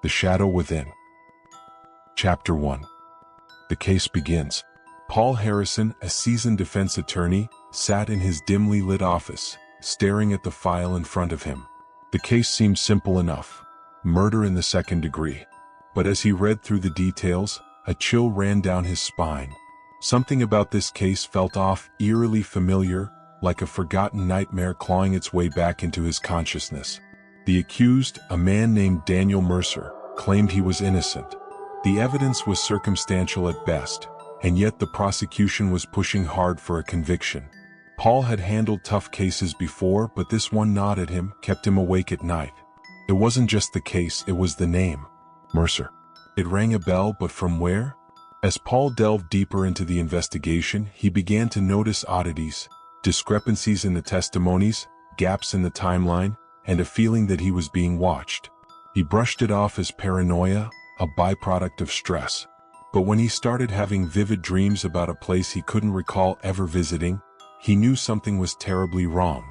The Shadow Within. Chapter 1. The case begins. Paul Harrison, a seasoned defense attorney, sat in his dimly lit office, staring at the file in front of him. The case seemed simple enough. Murder in the second degree. But as he read through the details, a chill ran down his spine. Something about this case felt off, eerily familiar, like a forgotten nightmare clawing its way back into his consciousness. The accused, a man named Daniel Mercer, claimed he was innocent. The evidence was circumstantial at best, and yet the prosecution was pushing hard for a conviction. Paul had handled tough cases before, but this one gnawed at him, kept him awake at night. It wasn't just the case, it was the name. Mercer. It rang a bell, but from where? As Paul delved deeper into the investigation, he began to notice oddities, discrepancies in the testimonies, gaps in the timeline, and a feeling that he was being watched. He brushed it off as paranoia, a byproduct of stress. But when he started having vivid dreams about a place he couldn't recall ever visiting, he knew something was terribly wrong.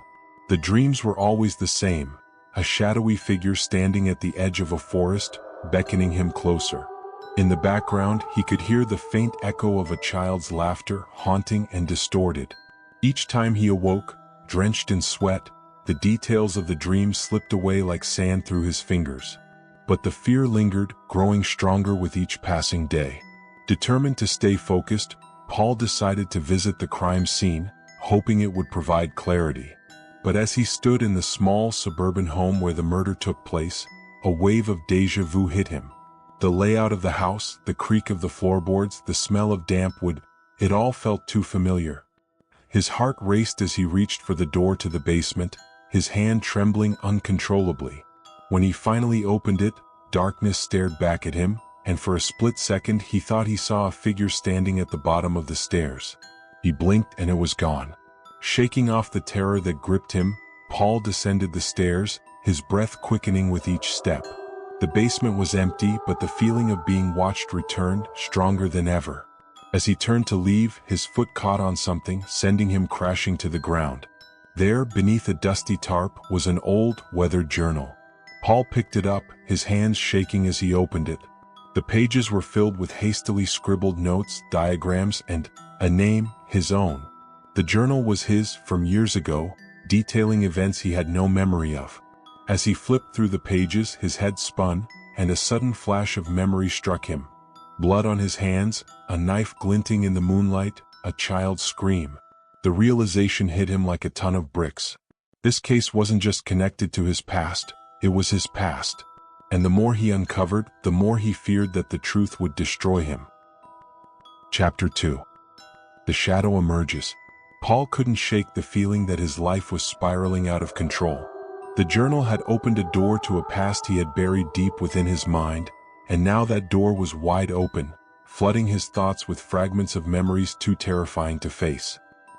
The dreams were always the same, a shadowy figure standing at the edge of a forest, beckoning him closer. In the background, he could hear the faint echo of a child's laughter, haunting and distorted. Each time he awoke, drenched in sweat, the details of the dream slipped away like sand through his fingers. But the fear lingered, growing stronger with each passing day. Determined to stay focused, Paul decided to visit the crime scene, hoping it would provide clarity. But as he stood in the small suburban home where the murder took place, a wave of déjà vu hit him. The layout of the house, the creak of the floorboards, the smell of damp wood, it all felt too familiar. His heart raced as he reached for the door to the basement, his hand trembling uncontrollably. When he finally opened it, darkness stared back at him, and for a split second he thought he saw a figure standing at the bottom of the stairs. He blinked and it was gone. Shaking off the terror that gripped him, Paul descended the stairs, his breath quickening with each step. The basement was empty, but the feeling of being watched returned, stronger than ever. As he turned to leave, his foot caught on something, sending him crashing to the ground. There, beneath a dusty tarp, was an old, weathered journal. Paul picked it up, his hands shaking as he opened it. The pages were filled with hastily scribbled notes, diagrams, and a name, his own. The journal was his, from years ago, detailing events he had no memory of. As he flipped through the pages, his head spun, and a sudden flash of memory struck him. Blood on his hands, a knife glinting in the moonlight, a child's scream. The realization hit him like a ton of bricks. This case wasn't just connected to his past, it was his past. And the more he uncovered, the more he feared that the truth would destroy him. Chapter 2. The Shadow Emerges. Paul couldn't shake the feeling that his life was spiraling out of control. The journal had opened a door to a past he had buried deep within his mind, and now that door was wide open, flooding his thoughts with fragments of memories too terrifying to face.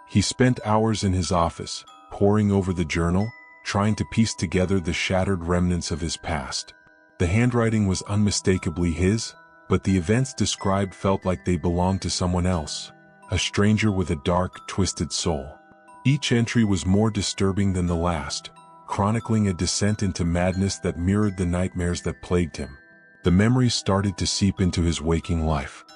He spent hours in his office, poring over the journal, trying to piece together the shattered remnants of his past. The handwriting was unmistakably his, but the events described felt like they belonged to someone else, a stranger with a dark, twisted soul. Each entry was more disturbing than the last, chronicling a descent into madness that mirrored the nightmares that plagued him. The memories started to seep into his waking life.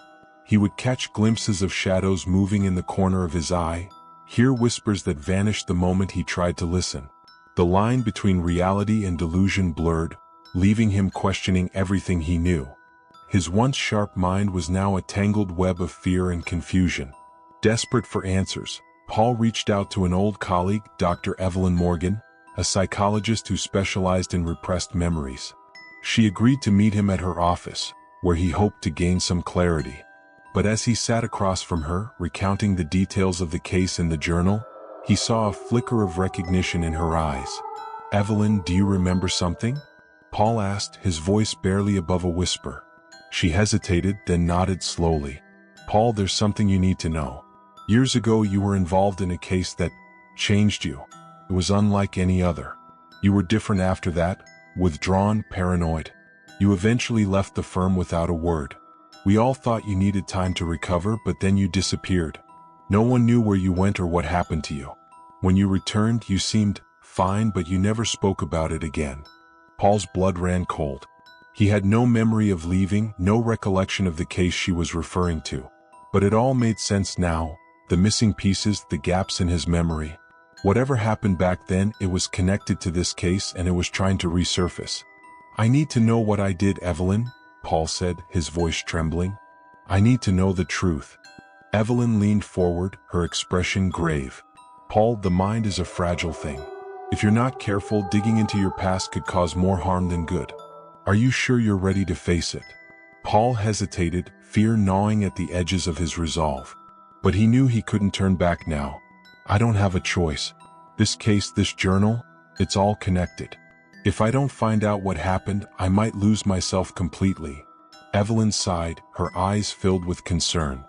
He would catch glimpses of shadows moving in the corner of his eye, hear whispers that vanished the moment he tried to listen. The line between reality and delusion blurred, leaving him questioning everything he knew. His once sharp mind was now a tangled web of fear and confusion. Desperate for answers, Paul reached out to an old colleague, Dr. Evelyn Morgan, a psychologist who specialized in repressed memories. She agreed to meet him at her office, where he hoped to gain some clarity. But as he sat across from her, recounting the details of the case in the journal, he saw a flicker of recognition in her eyes. "Evelyn, do you remember something?" Paul asked, his voice barely above a whisper. She hesitated, then nodded slowly. "Paul, there's something you need to know. Years ago you were involved in a case that changed you. It was unlike any other. You were different after that, withdrawn, paranoid. You eventually left the firm without a word. We all thought you needed time to recover, but then you disappeared. No one knew where you went or what happened to you. When you returned, you seemed fine, but you never spoke about it again." Paul's blood ran cold. He had no memory of leaving, no recollection of the case she was referring to. But it all made sense now, the missing pieces, the gaps in his memory. Whatever happened back then, it was connected to this case and it was trying to resurface. "I need to know what I did, Evelyn," Paul said, his voice trembling. "I need to know the truth." Evelyn leaned forward, her expression grave. "Paul, the mind is a fragile thing. If you're not careful, digging into your past could cause more harm than good. Are you sure you're ready to face it?" Paul hesitated, fear gnawing at the edges of his resolve. But he knew he couldn't turn back now. "I don't have a choice. This case, this journal, it's all connected. If I don't find out what happened, I might lose myself completely." Evelyn sighed, her eyes filled with concern.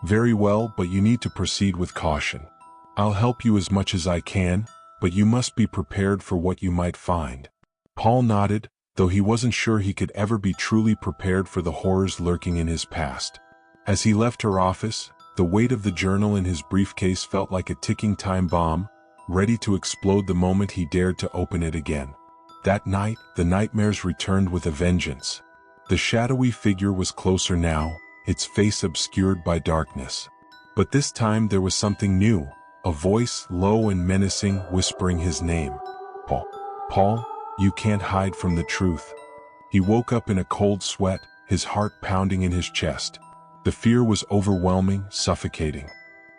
"Very well, but you need to proceed with caution. I'll help you as much as I can, but you must be prepared for what you might find." Paul nodded, though he wasn't sure he could ever be truly prepared for the horrors lurking in his past. As he left her office, the weight of the journal in his briefcase felt like a ticking time bomb, ready to explode the moment he dared to open it again. That night, the nightmares returned with a vengeance. The shadowy figure was closer now, its face obscured by darkness. But this time there was something new, a voice, low and menacing, whispering his name. "Paul. Paul, you can't hide from the truth." He woke up in a cold sweat, his heart pounding in his chest. The fear was overwhelming, suffocating.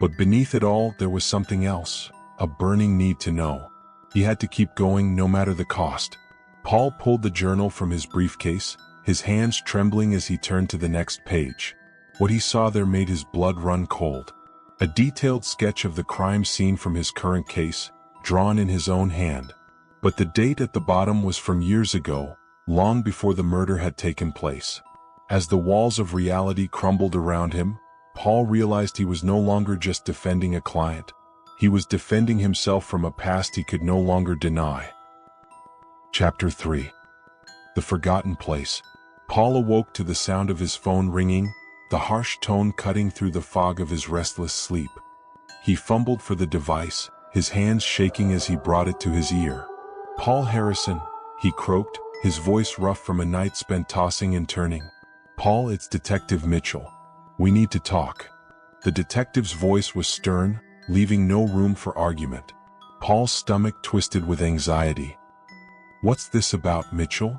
But beneath it all, there was something else, a burning need to know. He had to keep going no matter the cost. Paul pulled the journal from his briefcase, his hands trembling as he turned to the next page. What he saw there made his blood run cold. A detailed sketch of the crime scene from his current case, drawn in his own hand. But the date at the bottom was from years ago, long before the murder had taken place. As the walls of reality crumbled around him, Paul realized he was no longer just defending a client. He was defending himself from a past he could no longer deny. Chapter 3. The Forgotten Place. Paul awoke to the sound of his phone ringing, the harsh tone cutting through the fog of his restless sleep. He fumbled for the device, his hands shaking as he brought it to his ear. "Paul Harrison," he croaked, his voice rough from a night spent tossing and turning. "Paul, it's Detective Mitchell. We need to talk." The detective's voice was stern, leaving no room for argument. Paul's stomach twisted with anxiety. "What's this about, Mitchell?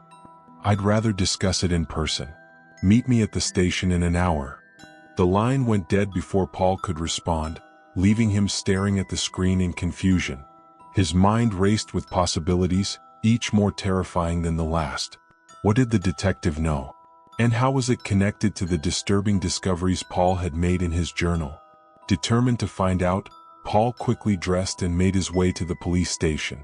I'd rather discuss it in person. Meet me at the station in an hour." The line went dead before Paul could respond, leaving him staring at the screen in confusion. His mind raced with possibilities, each more terrifying than the last. What did the detective know? And how was it connected to the disturbing discoveries Paul had made in his journal? Determined to find out, Paul quickly dressed and made his way to the police station.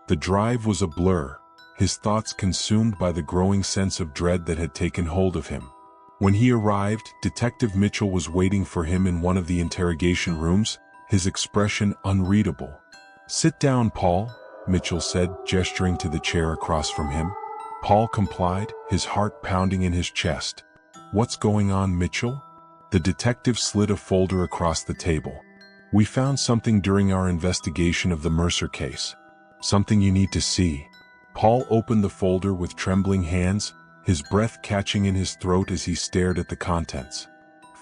The drive was a blur, his thoughts consumed by the growing sense of dread that had taken hold of him. When he arrived, Detective Mitchell was waiting for him in one of the interrogation rooms, his expression unreadable. "Sit down, Paul," Mitchell said, gesturing to the chair across from him. Paul complied, his heart pounding in his chest. "What's going on, Mitchell?" The detective slid a folder across the table. "We found something during our investigation of the Mercer case. Something you need to see." Paul opened the folder with trembling hands, his breath catching in his throat as he stared at the contents.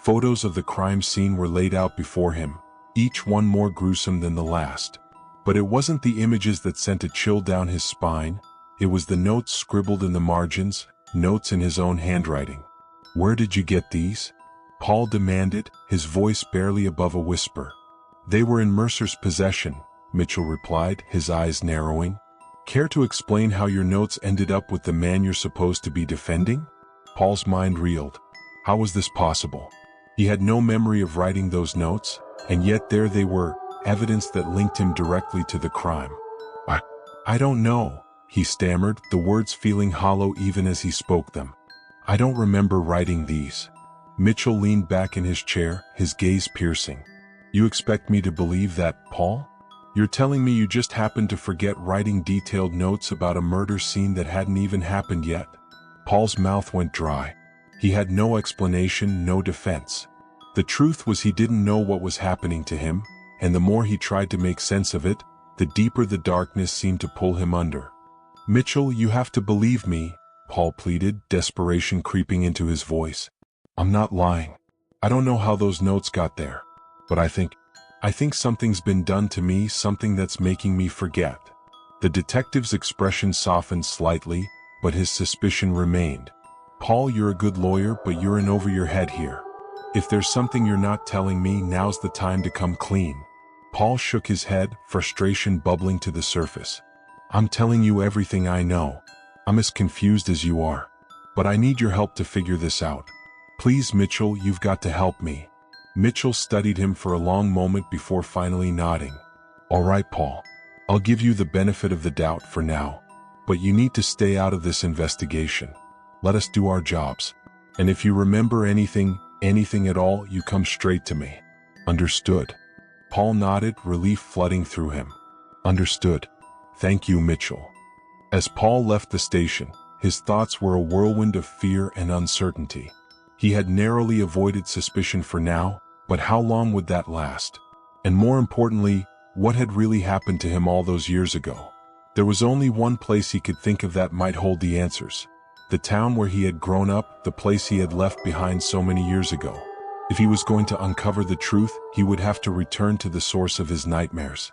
Photos of the crime scene were laid out before him, each one more gruesome than the last. But it wasn't the images that sent a chill down his spine, it was the notes scribbled in the margins, notes in his own handwriting. "Where did you get these?" Paul demanded, his voice barely above a whisper. "They were in Mercer's possession," Mitchell replied, his eyes narrowing. "Care to explain how your notes ended up with the man you're supposed to be defending?" Paul's mind reeled. How was this possible? He had no memory of writing those notes, and yet there they were, evidence that linked him directly to the crime. I don't know," he stammered, the words feeling hollow even as he spoke them. "I don't remember writing these." Mitchell leaned back in his chair, his gaze piercing. "You expect me to believe that, Paul? You're telling me you just happened to forget writing detailed notes about a murder scene that hadn't even happened yet?" Paul's mouth went dry. He had no explanation, no defense. The truth was he didn't know what was happening to him, and the more he tried to make sense of it, the deeper the darkness seemed to pull him under. "Mitchell, you have to believe me," Paul pleaded, desperation creeping into his voice. "I'm not lying. I don't know how those notes got there, but I think something's been done to me, something that's making me forget." The detective's expression softened slightly, but his suspicion remained. "Paul, you're a good lawyer, but you're in over your head here. If there's something you're not telling me, now's the time to come clean." Paul shook his head, frustration bubbling to the surface. "I'm telling you everything I know. I'm as confused as you are. But I need your help to figure this out. Please, Mitchell, you've got to help me." Mitchell studied him for a long moment before finally nodding. "All right, Paul. I'll give you the benefit of the doubt for now. But you need to stay out of this investigation. Let us do our jobs. And if you remember anything at all, you come straight to me." "Understood." Paul nodded, relief flooding through him. "Understood. Thank you, Mitchell." As Paul left the station, his thoughts were a whirlwind of fear and uncertainty. He had narrowly avoided suspicion for now, but how long would that last? And more importantly, what had really happened to him all those years ago? There was only one place he could think of that might hold the answers. The town where he had grown up, the place he had left behind so many years ago. If he was going to uncover the truth, he would have to return to the source of his nightmares.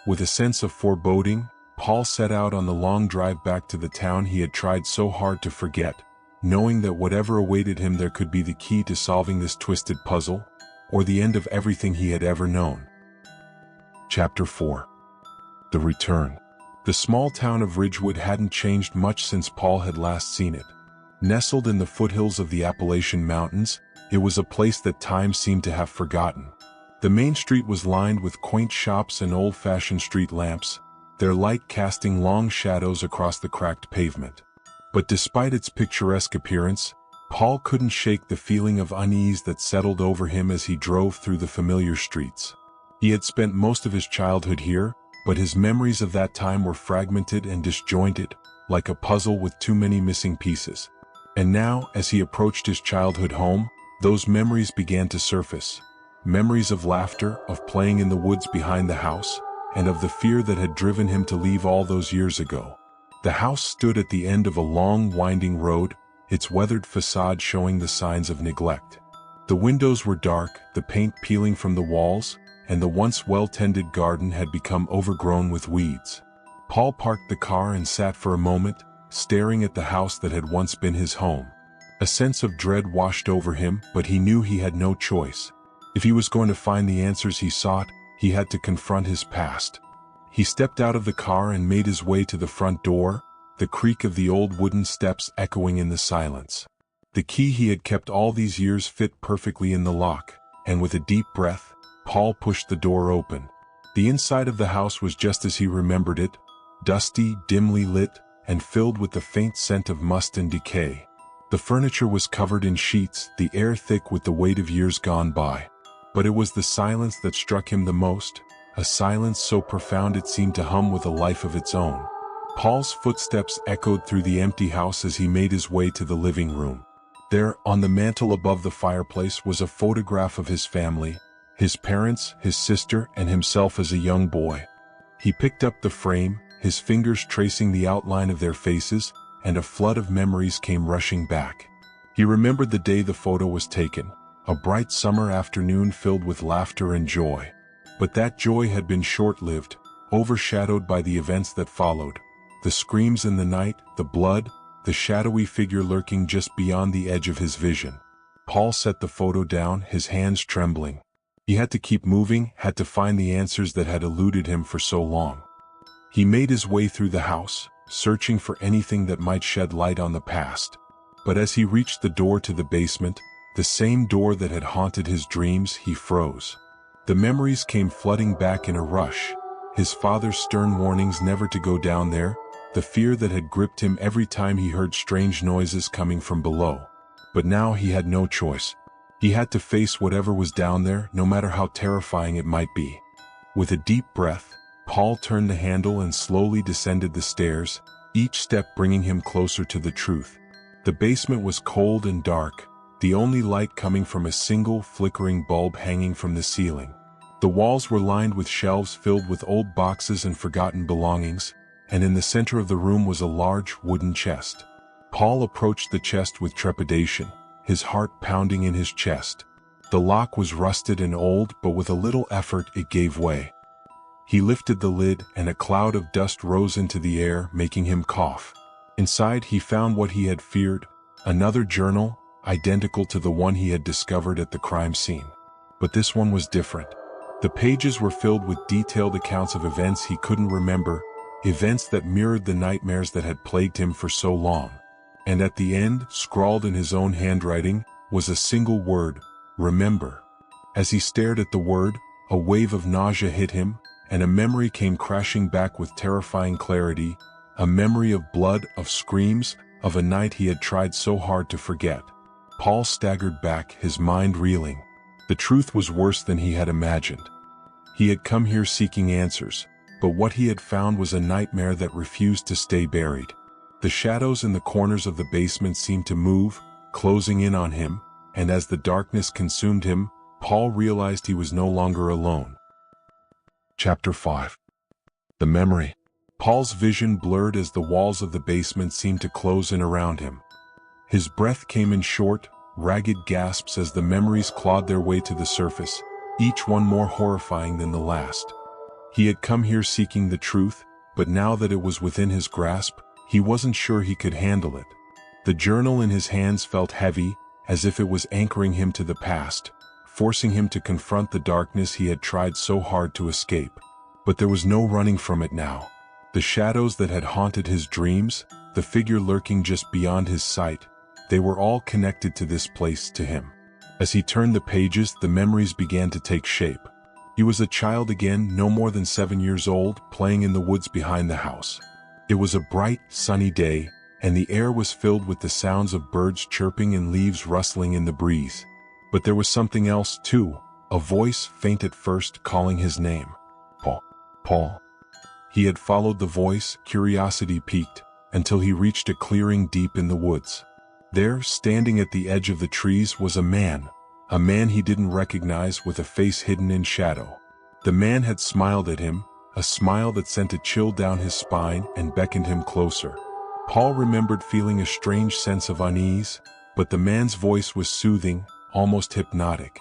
With a sense of foreboding, Paul set out on the long drive back to the town he had tried so hard to forget, knowing that whatever awaited him there could be the key to solving this twisted puzzle, or the end of everything he had ever known. Chapter 4. The Return. The small town of Ridgewood hadn't changed much since Paul had last seen it. Nestled in the foothills of the Appalachian Mountains, it was a place that time seemed to have forgotten. The main street was lined with quaint shops and old-fashioned street lamps, their light casting long shadows across the cracked pavement. But despite its picturesque appearance, Paul couldn't shake the feeling of unease that settled over him as he drove through the familiar streets. He had spent most of his childhood here, but his memories of that time were fragmented and disjointed, like a puzzle with too many missing pieces. And now, as he approached his childhood home, those memories began to surface. Memories of laughter, of playing in the woods behind the house, and of the fear that had driven him to leave all those years ago. The house stood at the end of a long, winding road, its weathered facade showing the signs of neglect. The windows were dark, the paint peeling from the walls, and the once well-tended garden had become overgrown with weeds. Paul parked the car and sat for a moment, staring at the house that had once been his home. A sense of dread washed over him, but he knew he had no choice. If he was going to find the answers he sought, he had to confront his past. He stepped out of the car and made his way to the front door, the creak of the old wooden steps echoing in the silence. The key he had kept all these years fit perfectly in the lock, and with a deep breath, Paul pushed the door open. The inside of the house was just as he remembered it, dusty, dimly lit, and filled with the faint scent of must and decay. The furniture was covered in sheets, the air thick with the weight of years gone by. But it was the silence that struck him the most, a silence so profound it seemed to hum with a life of its own. Paul's footsteps echoed through the empty house as he made his way to the living room. There, on the mantel above the fireplace, was a photograph of his family, his parents, his sister, and himself as a young boy. He picked up the frame, his fingers tracing the outline of their faces, and a flood of memories came rushing back. He remembered the day the photo was taken, a bright summer afternoon filled with laughter and joy. But that joy had been short-lived, overshadowed by the events that followed. The screams in the night, the blood, the shadowy figure lurking just beyond the edge of his vision. Paul set the photo down, his hands trembling. He had to keep moving, had to find the answers that had eluded him for so long. He made his way through the house, searching for anything that might shed light on the past. But as he reached the door to the basement, the same door that had haunted his dreams, he froze. The memories came flooding back in a rush. His father's stern warnings never to go down there, the fear that had gripped him every time he heard strange noises coming from below. But now he had no choice. He had to face whatever was down there, no matter how terrifying it might be. With a deep breath, Paul turned the handle and slowly descended the stairs, each step bringing him closer to the truth. The basement was cold and dark, the only light coming from a single flickering bulb hanging from the ceiling. The walls were lined with shelves filled with old boxes and forgotten belongings, and in the center of the room was a large wooden chest. Paul approached the chest with trepidation, his heart pounding in his chest. The lock was rusted and old, but with a little effort it gave way. He lifted the lid, and a cloud of dust rose into the air, making him cough. Inside he found what he had feared, another journal, identical to the one he had discovered at the crime scene. But this one was different. The pages were filled with detailed accounts of events he couldn't remember, events that mirrored the nightmares that had plagued him for so long. And at the end, scrawled in his own handwriting, was a single word: remember. As he stared at the word, a wave of nausea hit him, and a memory came crashing back with terrifying clarity, a memory of blood, of screams, of a night he had tried so hard to forget. Paul staggered back, his mind reeling. The truth was worse than he had imagined. He had come here seeking answers, but what he had found was a nightmare that refused to stay buried. The shadows in the corners of the basement seemed to move, closing in on him, and as the darkness consumed him, Paul realized he was no longer alone. Chapter 5. The Memory. Paul's vision blurred as the walls of the basement seemed to close in around him. His breath came in short, ragged gasps as the memories clawed their way to the surface, each one more horrifying than the last. He had come here seeking the truth, but now that it was within his grasp, he wasn't sure he could handle it. The journal in his hands felt heavy, as if it was anchoring him to the past, forcing him to confront the darkness he had tried so hard to escape. But there was no running from it now. The shadows that had haunted his dreams, the figure lurking just beyond his sight, they were all connected to this place, to him. As he turned the pages, the memories began to take shape. He was a child again, no more than 7 years old, playing in the woods behind the house. It was a bright, sunny day, and the air was filled with the sounds of birds chirping and leaves rustling in the breeze. But there was something else too, a voice, faint at first, calling his name. Paul. Paul. He had followed the voice, curiosity piqued, until he reached a clearing deep in the woods. There, standing at the edge of the trees, was a man he didn't recognize, with a face hidden in shadow. The man had smiled at him, a smile that sent a chill down his spine and beckoned him closer. Paul remembered feeling a strange sense of unease, but the man's voice was soothing, almost hypnotic.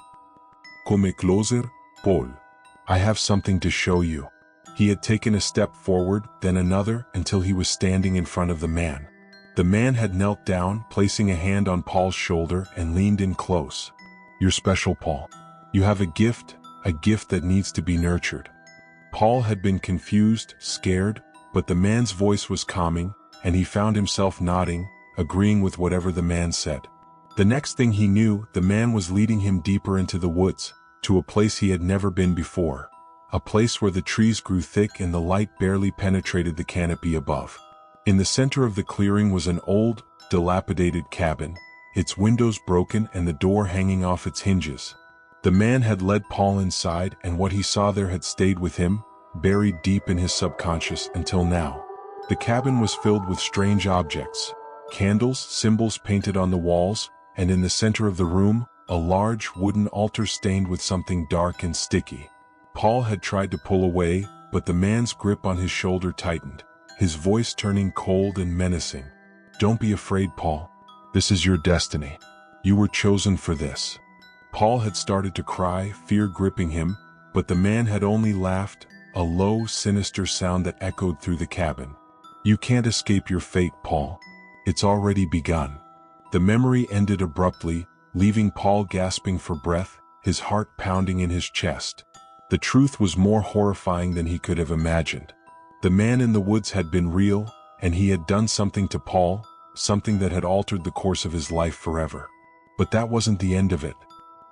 Come closer, Paul. I have something to show you. He had taken a step forward, then another, until he was standing in front of the man. The man had knelt down, placing a hand on Paul's shoulder, and leaned in close. You're special, Paul. You have a gift that needs to be nurtured. Paul had been confused, scared, but the man's voice was calming, and he found himself nodding, agreeing with whatever the man said. The next thing he knew, the man was leading him deeper into the woods, to a place he had never been before. A place where the trees grew thick and the light barely penetrated the canopy above. In the center of the clearing was an old, dilapidated cabin, its windows broken and the door hanging off its hinges. The man had led Paul inside, and what he saw there had stayed with him, buried deep in his subconscious until now. The cabin was filled with strange objects, candles, symbols painted on the walls, and in the center of the room, a large wooden altar stained with something dark and sticky. Paul had tried to pull away, but the man's grip on his shoulder tightened, his voice turning cold and menacing. Don't be afraid, Paul. This is your destiny. You were chosen for this. Paul had started to cry, fear gripping him, but the man had only laughed, a low, sinister sound that echoed through the cabin. You can't escape your fate, Paul. It's already begun. The memory ended abruptly, leaving Paul gasping for breath, his heart pounding in his chest. The truth was more horrifying than he could have imagined. The man in the woods had been real, and he had done something to Paul, something that had altered the course of his life forever. But that wasn't the end of it.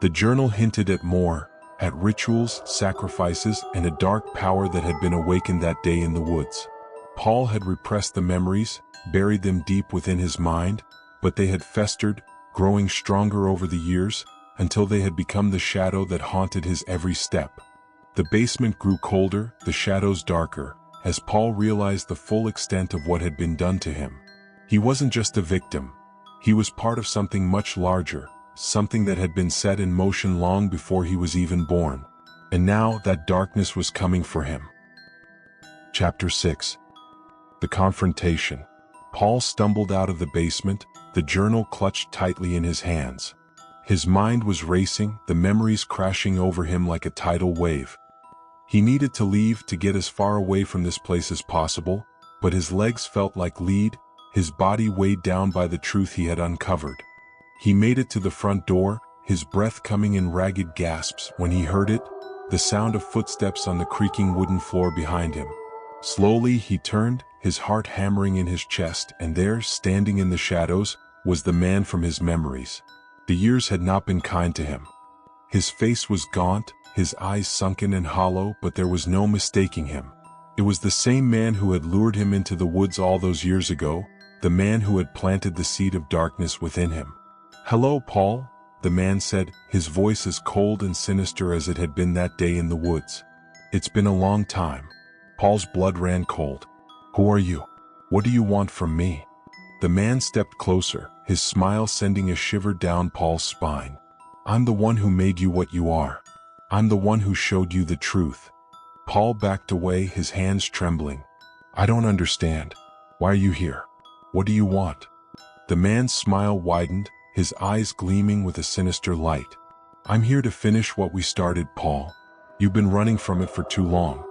The journal hinted at more, at rituals, sacrifices, and a dark power that had been awakened that day in the woods. Paul had repressed the memories, buried them deep within his mind, but they had festered, growing stronger over the years, until they had become the shadow that haunted his every step. The basement grew colder, the shadows darker, as Paul realized the full extent of what had been done to him. He wasn't just a victim. He was part of something much larger, something that had been set in motion long before he was even born. And now that darkness was coming for him. Chapter 6. The Confrontation. Paul stumbled out of the basement, the journal clutched tightly in his hands. His mind was racing, the memories crashing over him like a tidal wave. He needed to leave, to get as far away from this place as possible, but his legs felt like lead, his body weighed down by the truth he had uncovered. He made it to the front door, his breath coming in ragged gasps when he heard it, the sound of footsteps on the creaking wooden floor behind him. Slowly he turned, his heart hammering in his chest, and there, standing in the shadows, was the man from his memories. The years had not been kind to him. His face was gaunt, his eyes sunken and hollow, but there was no mistaking him. It was the same man who had lured him into the woods all those years ago, the man who had planted the seed of darkness within him. "Hello, Paul," the man said, his voice as cold and sinister as it had been that day in the woods. "It's been a long time." Paul's blood ran cold. "Who are you? What do you want from me?" The man stepped closer, his smile sending a shiver down Paul's spine. "I'm the one who made you what you are. I'm the one who showed you the truth." Paul backed away, his hands trembling. "I don't understand. Why are you here? What do you want?" The man's smile widened, his eyes gleaming with a sinister light. "I'm here to finish what we started, Paul. You've been running from it for too long.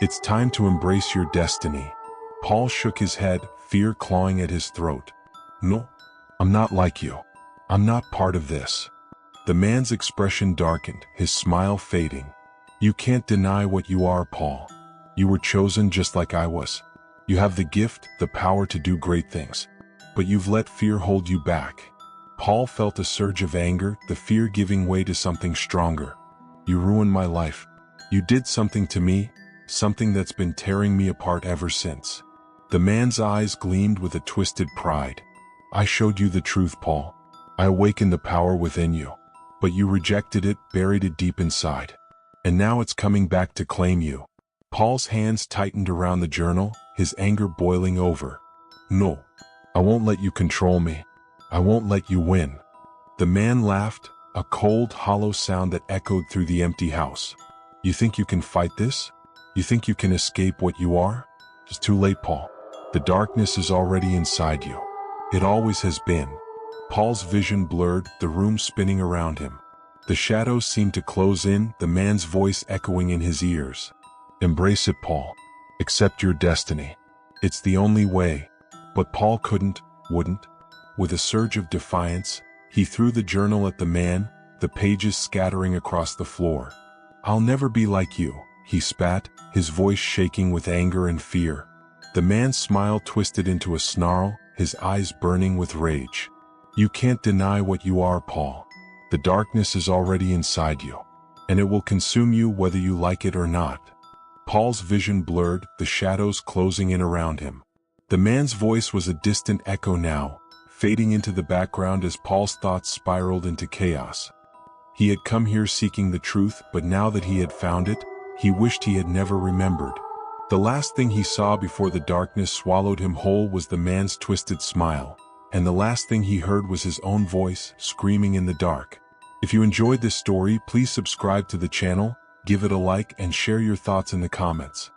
It's time to embrace your destiny." Paul shook his head, fear clawing at his throat. "No, I'm not like you. I'm not part of this." The man's expression darkened, his smile fading. "You can't deny what you are, Paul. You were chosen just like I was. You have the gift, the power to do great things. But you've let fear hold you back." Paul felt a surge of anger, the fear giving way to something stronger. "You ruined my life. You did something to me, something that's been tearing me apart ever since." The man's eyes gleamed with a twisted pride. "I showed you the truth, Paul. I awakened the power within you. But you rejected it, buried it deep inside. And now it's coming back to claim you." Paul's hands tightened around the journal, his anger boiling over. "No, I won't let you control me. I won't let you win." The man laughed, a cold, hollow sound that echoed through the empty house. "You think you can fight this? You think you can escape what you are? It's too late, Paul. The darkness is already inside you. It always has been." Paul's vision blurred, the room spinning around him. The shadows seemed to close in, the man's voice echoing in his ears. "Embrace it, Paul. Accept your destiny. It's the only way." But Paul wouldn't. With a surge of defiance, he threw the journal at the man, the pages scattering across the floor. "I'll never be like you," he spat, his voice shaking with anger and fear. The man's smile twisted into a snarl, his eyes burning with rage. "You can't deny what you are, Paul. The darkness is already inside you, and it will consume you whether you like it or not." Paul's vision blurred, the shadows closing in around him. The man's voice was a distant echo now, fading into the background as Paul's thoughts spiraled into chaos. He had come here seeking the truth, but now that he had found it, he wished he had never remembered. The last thing he saw before the darkness swallowed him whole was the man's twisted smile, and the last thing he heard was his own voice, screaming in the dark. If you enjoyed this story, please subscribe to the channel, give it a like, and share your thoughts in the comments.